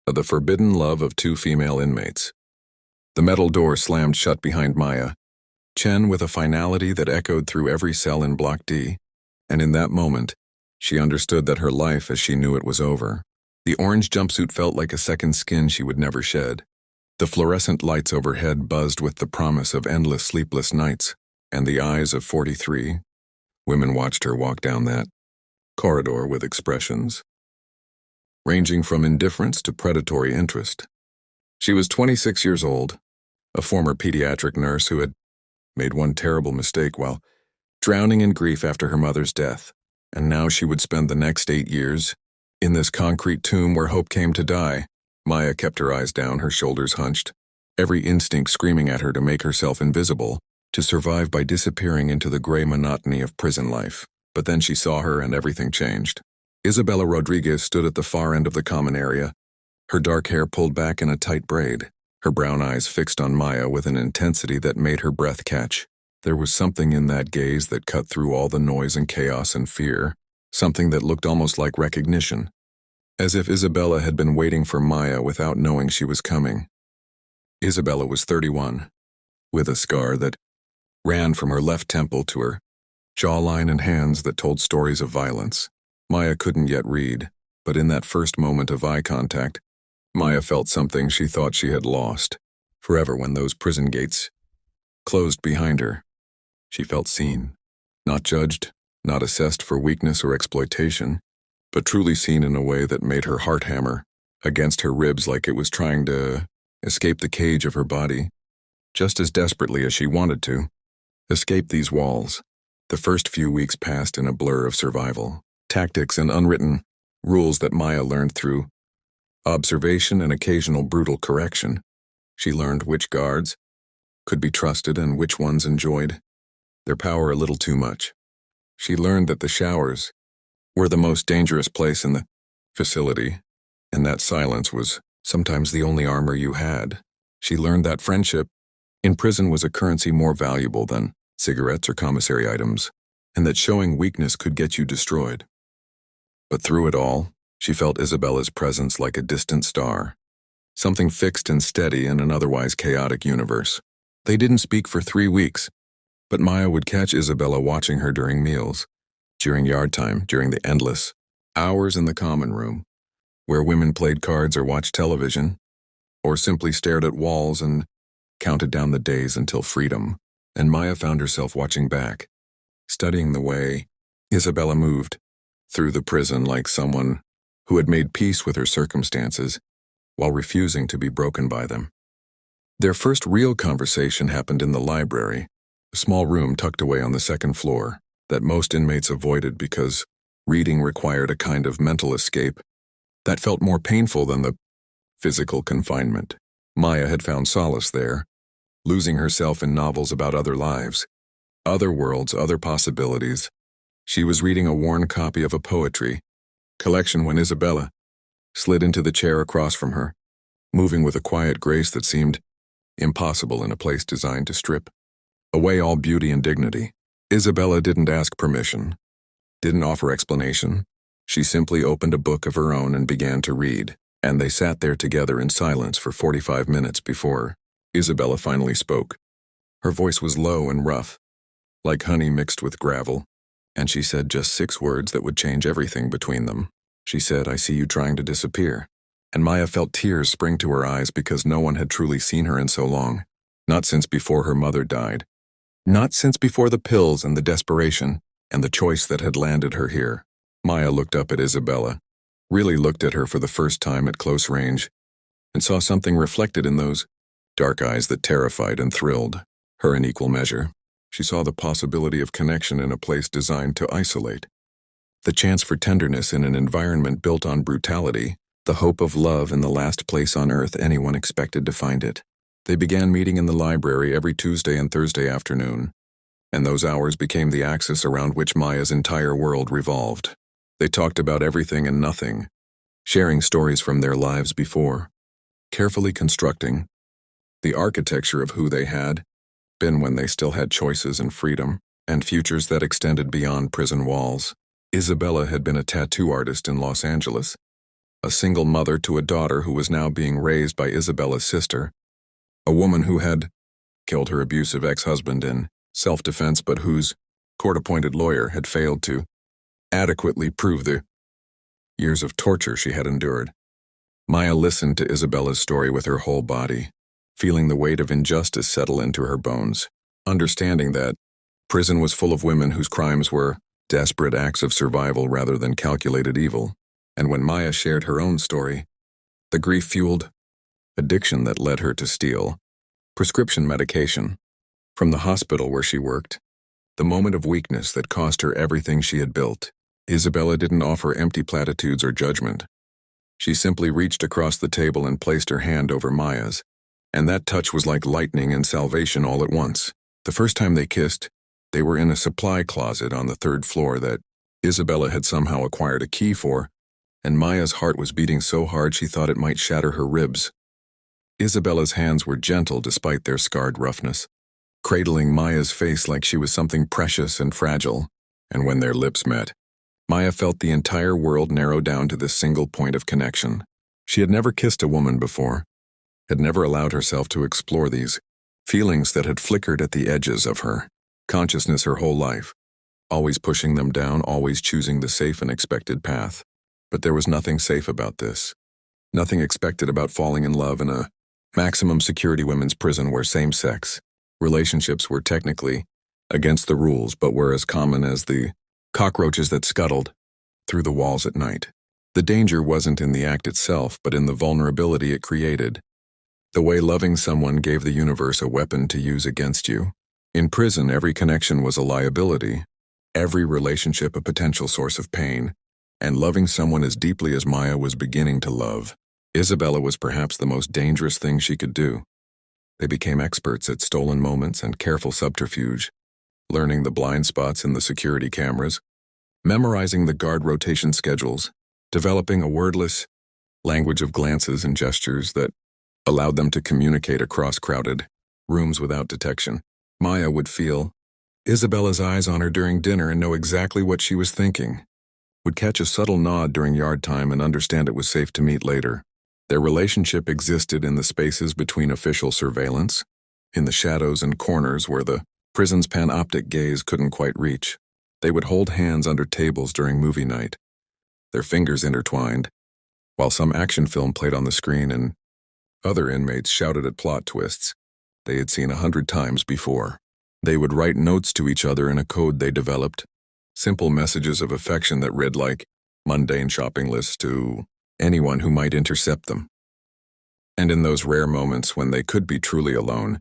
The forbidden love of two female inmates. The metal door slammed shut behind Maya, Chen with a finality that echoed through every cell in Block D, and in that moment, she understood that her life as she knew it was over. The orange jumpsuit felt like a second skin she would never shed. The fluorescent lights overhead buzzed with the promise of endless sleepless nights, and the eyes of 43. Women watched her walk down that corridor with expressions ranging from indifference to predatory interest. She was 26 years old, a former pediatric nurse who had made one terrible mistake while drowning in grief after her mother's death, and now she would spend the next 8 years in this concrete tomb where hope came to die. Maya kept her eyes down, her shoulders hunched, every instinct screaming at her to make herself invisible, to survive by disappearing into the gray monotony of prison life. But then she saw her and everything changed. Isabella Rodriguez stood at the far end of the common area, her dark hair pulled back in a tight braid, her brown eyes fixed on Maya with an intensity that made her breath catch. There was something in that gaze that cut through all the noise and chaos and fear, something that looked almost like recognition, as if Isabella had been waiting for Maya without knowing she was coming. Isabella was 31, with a scar that ran from her left temple to her jawline and hands that told stories of violence. Maya couldn't yet read, but in that first moment of eye contact, Maya felt something she thought she had lost forever when those prison gates closed behind her. She felt seen, not judged, not assessed for weakness or exploitation, but truly seen in a way that made her heart hammer against her ribs like it was trying to escape the cage of her body, just as desperately as she wanted to. Escape these walls. The first few weeks passed in a blur of survival, tactics and unwritten rules that Maya learned through observation and occasional brutal correction. She learned which guards could be trusted and which ones enjoyed their power a little too much. She learned that the showers were the most dangerous place in the facility, and that silence was sometimes the only armor you had. She learned that friendship in prison was a currency more valuable than cigarettes or commissary items, and that showing weakness could get you destroyed. But through it all, she felt Isabella's presence like a distant star, something fixed and steady in an otherwise chaotic universe. They didn't speak for 3 weeks, but Maya would catch Isabella watching her during meals, during yard time, during the endless hours in the common room, where women played cards or watched television, or simply stared at walls and counted down the days until freedom. And Maya found herself watching back, studying the way Isabella moved through the prison like someone who had made peace with her circumstances while refusing to be broken by them. Their first real conversation happened in the library, a small room tucked away on the second floor that most inmates avoided because reading required a kind of mental escape that felt more painful than the physical confinement. Maya had found solace there, losing herself in novels about other lives, other worlds, other possibilities. She was reading a worn copy of a poetry collection when Isabella slid into the chair across from her, moving with a quiet grace that seemed impossible in a place designed to strip away all beauty and dignity. Isabella didn't ask permission, didn't offer explanation. She simply opened a book of her own and began to read, and they sat there together in silence for 45 minutes before Isabella finally spoke. Her voice was low and rough, like honey mixed with gravel, and she said just 6 words that would change everything between them. She said, "I see you trying to disappear." And Maya felt tears spring to her eyes because no one had truly seen her in so long. Not since before her mother died. Not since before the pills and the desperation and the choice that had landed her here. Maya looked up at Isabella, really looked at her for the first time at close range, and saw something reflected in those dark eyes that terrified and thrilled her in equal measure. She saw the possibility of connection in a place designed to isolate, the chance for tenderness in an environment built on brutality, the hope of love in the last place on earth anyone expected to find it. They began meeting in the library every Tuesday and Thursday afternoon, and those hours became the axis around which Maya's entire world revolved. They talked about everything and nothing, sharing stories from their lives before, carefully constructing the architecture of who they had been when they still had choices and freedom, and futures that extended beyond prison walls. Isabella had been a tattoo artist in Los Angeles, a single mother to a daughter who was now being raised by Isabella's sister, a woman who had killed her abusive ex-husband in self-defense but whose court-appointed lawyer had failed to adequately prove the years of torture she had endured. Maya listened to Isabella's story with her whole body, feeling the weight of injustice settle into her bones, understanding that prison was full of women whose crimes were desperate acts of survival rather than calculated evil. And when Maya shared her own story, the grief-fueled addiction that led her to steal prescription medication from the hospital where she worked, the moment of weakness that cost her everything she had built, Isabella didn't offer empty platitudes or judgment. She simply reached across the table and placed her hand over Maya's, and that touch was like lightning and salvation all at once. The first time they kissed, they were in a supply closet on the 3rd floor that Isabella had somehow acquired a key for, and Maya's heart was beating so hard she thought it might shatter her ribs. Isabella's hands were gentle despite their scarred roughness, cradling Maya's face like she was something precious and fragile, and when their lips met, Maya felt the entire world narrow down to this single point of connection. She had never kissed a woman before, had never allowed herself to explore these feelings that had flickered at the edges of her consciousness her whole life, always pushing them down, always choosing the safe and expected path. But there was nothing safe about this, nothing expected about falling in love in a maximum security women's prison where same-sex relationships were technically against the rules but were as common as the cockroaches that scuttled through the walls at night. The danger wasn't in the act itself, but in the vulnerability it created. The way loving someone gave the universe a weapon to use against you. In prison, every connection was a liability, every relationship a potential source of pain, and loving someone as deeply as Maya was beginning to love Isabella was perhaps the most dangerous thing she could do. They became experts at stolen moments and careful subterfuge, learning the blind spots in the security cameras, memorizing the guard rotation schedules, developing a wordless language of glances and gestures that allowed them to communicate across crowded rooms without detection. Maya would feel Isabella's eyes on her during dinner and know exactly what she was thinking, would catch a subtle nod during yard time and understand it was safe to meet later. Their relationship existed in the spaces between official surveillance, in the shadows and corners where the prison's panoptic gaze couldn't quite reach. They would hold hands under tables during movie night, their fingers intertwined, while some action film played on the screen and other inmates shouted at plot twists they had seen 100 times before. They would write notes to each other in a code they developed, simple messages of affection that read like mundane shopping lists to anyone who might intercept them. And in those rare moments when they could be truly alone,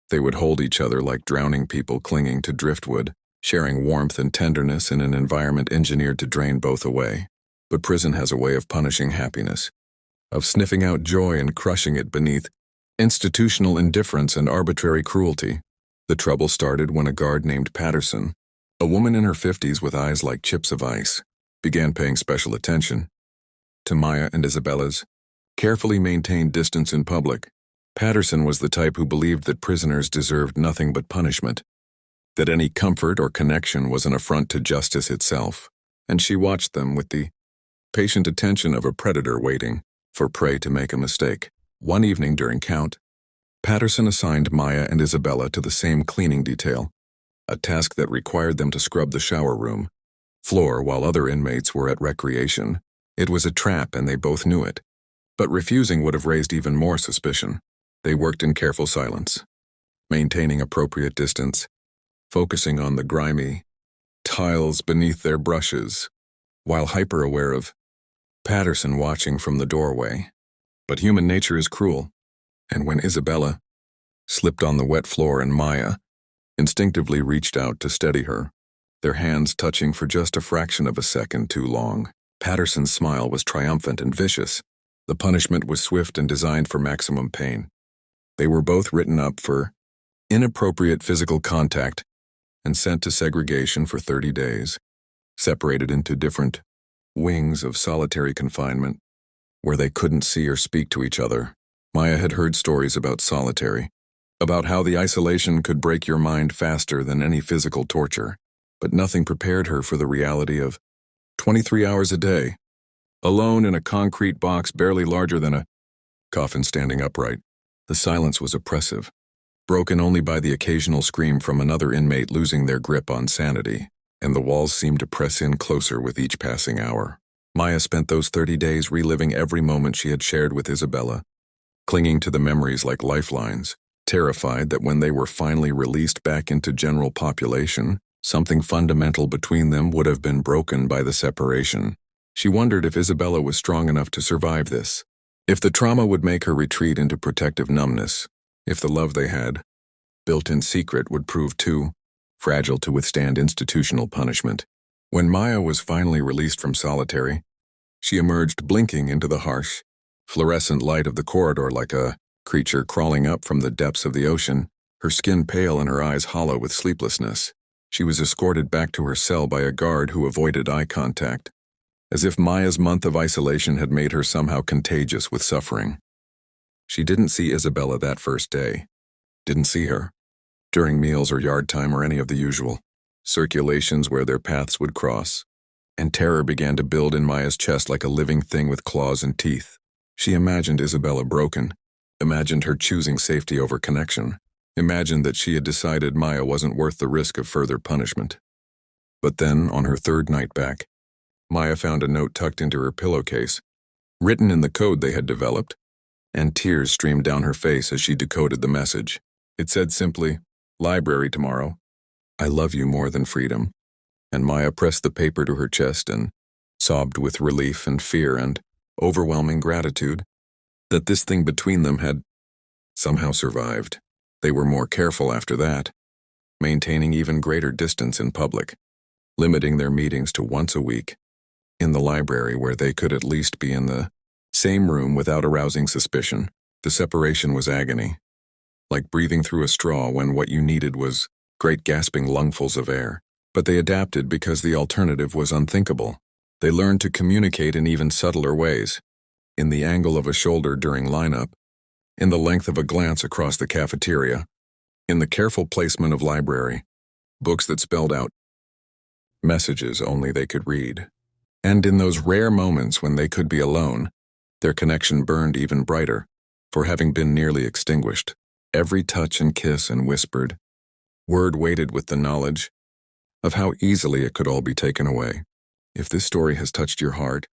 they would hold each other like drowning people clinging to driftwood, sharing warmth and tenderness in an environment engineered to drain both away. But prison has a way of punishing happiness, of sniffing out joy and crushing it beneath institutional indifference and arbitrary cruelty. The trouble started when a guard named Patterson, a woman in her 50s with eyes like chips of ice, began paying special attention to Maya and Isabella's carefully maintained distance in public. Patterson was the type who believed that prisoners deserved nothing but punishment, that any comfort or connection was an affront to justice itself, and she watched them with the patient attention of a predator waiting for prey to make a mistake. One evening during count, Patterson assigned Maya and Isabella to the same cleaning detail, a task that required them to scrub the shower room floor while other inmates were at recreation. It was a trap and they both knew it, but refusing would have raised even more suspicion. They worked in careful silence, maintaining appropriate distance, focusing on the grimy tiles beneath their brushes, while hyper-aware of Patterson watching from the doorway. But human nature is cruel, and when Isabella slipped on the wet floor and Maya instinctively reached out to steady her, their hands touching for just a fraction of a second too long, Patterson's smile was triumphant and vicious. The punishment was swift and designed for maximum pain. They were both written up for inappropriate physical contact and sent to segregation for 30 days, separated into different wings of solitary confinement, where they couldn't see or speak to each other. Maya had heard stories about solitary, about how the isolation could break your mind faster than any physical torture, but nothing prepared her for the reality of 23 hours a day, alone in a concrete box barely larger than a coffin standing upright. The silence was oppressive, broken only by the occasional scream from another inmate losing their grip on sanity, and the walls seemed to press in closer with each passing hour. Maya spent those 30 days reliving every moment she had shared with Isabella, clinging to the memories like lifelines, terrified that when they were finally released back into general population, something fundamental between them would have been broken by the separation. She wondered if Isabella was strong enough to survive this, if the trauma would make her retreat into protective numbness, if the love they had, built in secret, would prove too fragile to withstand institutional punishment. When Maya was finally released from solitary, she emerged blinking into the harsh, fluorescent light of the corridor like a creature crawling up from the depths of the ocean, her skin pale and her eyes hollow with sleeplessness. She was escorted back to her cell by a guard who avoided eye contact, as if Maya's month of isolation had made her somehow contagious with suffering. She didn't see Isabella that first day. Didn't see her during meals or yard time or any of the usual circulations where their paths would cross, and terror began to build in Maya's chest like a living thing with claws and teeth. She imagined Isabella broken, imagined her choosing safety over connection, imagined that she had decided Maya wasn't worth the risk of further punishment. But then, on her third night back, Maya found a note tucked into her pillowcase, written in the code they had developed, and tears streamed down her face as she decoded the message. It said simply, "Library tomorrow. I love you more than freedom." And Maya pressed the paper to her chest and sobbed with relief and fear and overwhelming gratitude that this thing between them had somehow survived. They were more careful after that, maintaining even greater distance in public, limiting their meetings to once a week, in the library where they could at least be in the same room without arousing suspicion. The separation was agony, like breathing through a straw when what you needed was great gasping lungfuls of air. But they adapted because the alternative was unthinkable. They learned to communicate in even subtler ways, in the angle of a shoulder during lineup, in the length of a glance across the cafeteria, in the careful placement of library, books that spelled out messages only they could read. And in those rare moments when they could be alone, their connection burned even brighter, for having been nearly extinguished. Every touch and kiss and whispered word weighted with the knowledge of how easily it could all be taken away. If this story has touched your heart,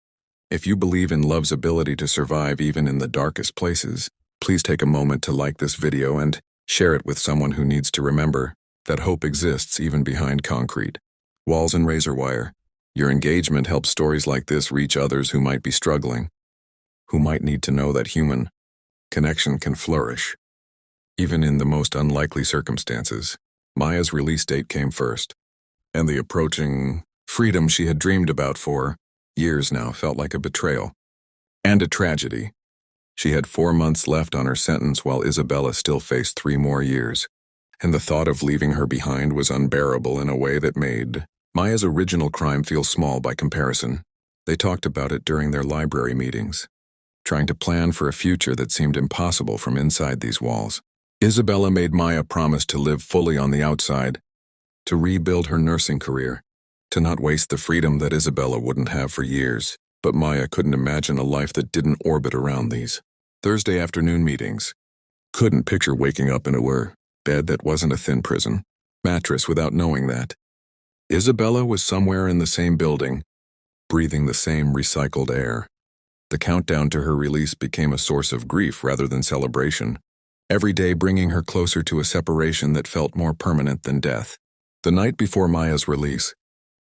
if you believe in love's ability to survive even in the darkest places, please take a moment to like this video and share it with someone who needs to remember that hope exists even behind concrete walls and razor wire. Your engagement helps stories like this reach others who might be struggling, who might need to know that human connection can flourish, even in the most unlikely circumstances. Maya's release date came first, and the approaching freedom she had dreamed about for years now felt like a betrayal and a tragedy. She had 4 months left on her sentence while Isabella still faced 3 more years, and the thought of leaving her behind was unbearable in a way that made Maya's original crime feel small by comparison. They talked about it during their library meetings, trying to plan for a future that seemed impossible from inside these walls. Isabella made Maya promise to live fully on the outside, to rebuild her nursing career, to not waste the freedom that Isabella wouldn't have for years. But Maya couldn't imagine a life that didn't orbit around these Thursday afternoon meetings. Couldn't picture waking up in a bed that wasn't a thin prison mattress without knowing that Isabella was somewhere in the same building, breathing the same recycled air. The countdown to her release became a source of grief rather than celebration, every day bringing her closer to a separation that felt more permanent than death. The night before Maya's release,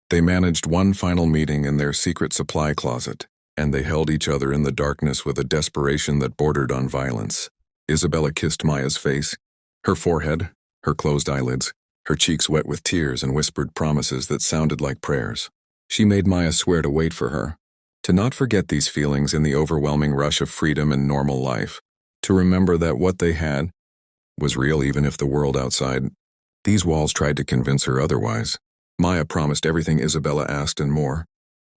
they managed one final meeting in their secret supply closet, and they held each other in the darkness with a desperation that bordered on violence. Isabella kissed Maya's face, her forehead, her closed eyelids, her cheeks wet with tears, and whispered promises that sounded like prayers. She made Maya swear to wait for her, to not forget these feelings in the overwhelming rush of freedom and normal life, to remember that what they had was real even if the world outside these walls tried to convince her otherwise. Maya promised everything Isabella asked and more,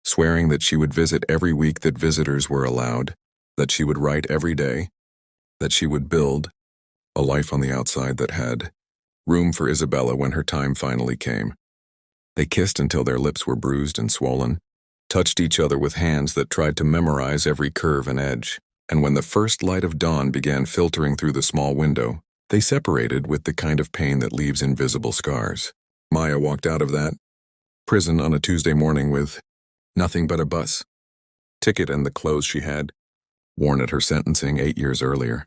swearing that she would visit every week that visitors were allowed, that she would write every day, that she would build a life on the outside that had room for Isabella when her time finally came. They kissed until their lips were bruised and swollen, touched each other with hands that tried to memorize every curve and edge. And when the first light of dawn began filtering through the small window, they separated with the kind of pain that leaves invisible scars. Maya walked out of that prison on a Tuesday morning with nothing but a bus ticket and the clothes she had worn at her sentencing 8 years earlier,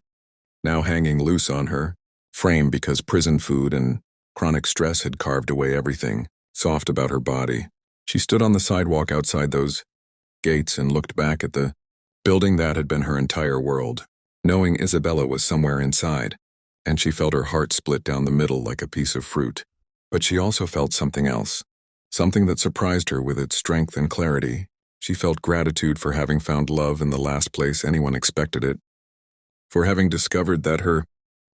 now hanging loose on her frame because prison food and chronic stress had carved away everything soft about her body. She stood on the sidewalk outside those gates and looked back at the building that had been her entire world, knowing Isabella was somewhere inside, and she felt her heart split down the middle like a piece of fruit. But she also felt something else, something that surprised her with its strength and clarity. She felt gratitude for having found love in the last place anyone expected it, for having discovered that her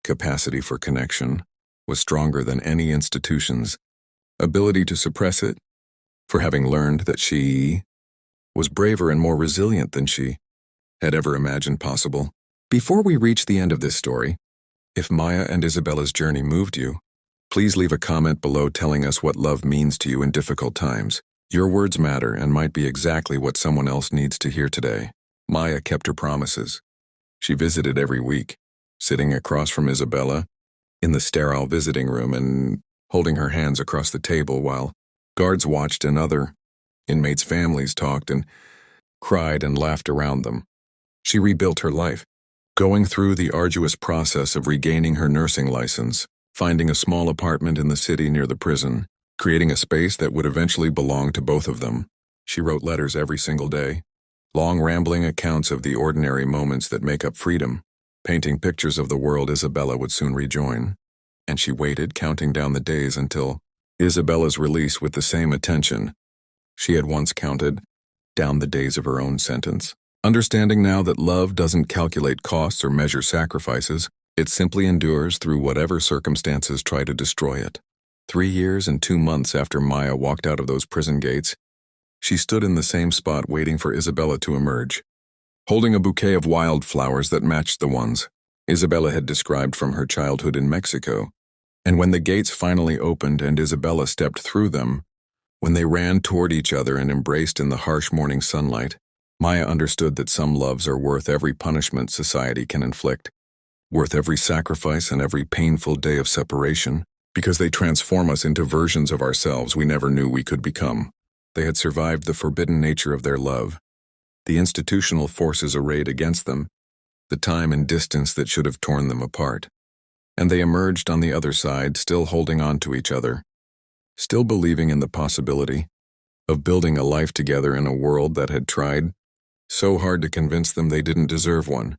capacity for connection was stronger than any institution's ability to suppress it, for having learned that she was braver and more resilient than she had ever imagined possible. Before we reach the end of this story, if Maya and Isabella's journey moved you, please leave a comment below telling us what love means to you in difficult times. Your words matter and might be exactly what someone else needs to hear today. Maya kept her promises. She visited every week, sitting across from Isabella in the sterile visiting room and holding her hands across the table while guards watched and other inmates' families talked and cried and laughed around them. She rebuilt her life, going through the arduous process of regaining her nursing license, finding a small apartment in the city near the prison, creating a space that would eventually belong to both of them. She wrote letters every single day, long rambling accounts of the ordinary moments that make up freedom, painting pictures of the world Isabella would soon rejoin. And she waited, counting down the days until Isabella's release with the same attention she had once counted down the days of her own sentence. Understanding now that love doesn't calculate costs or measure sacrifices, it simply endures through whatever circumstances try to destroy it. 3 years and 2 months after Maya walked out of those prison gates, she stood in the same spot waiting for Isabella to emerge, holding a bouquet of wildflowers that matched the ones Isabella had described from her childhood in Mexico. And when the gates finally opened and Isabella stepped through them, when they ran toward each other and embraced in the harsh morning sunlight, Maya understood that some loves are worth every punishment society can inflict, worth every sacrifice and every painful day of separation, because they transform us into versions of ourselves we never knew we could become. They had survived the forbidden nature of their love, the institutional forces arrayed against them, the time and distance that should have torn them apart. And they emerged on the other side, still holding on to each other, still believing in the possibility of building a life together in a world that had tried so hard to convince them they didn't deserve one.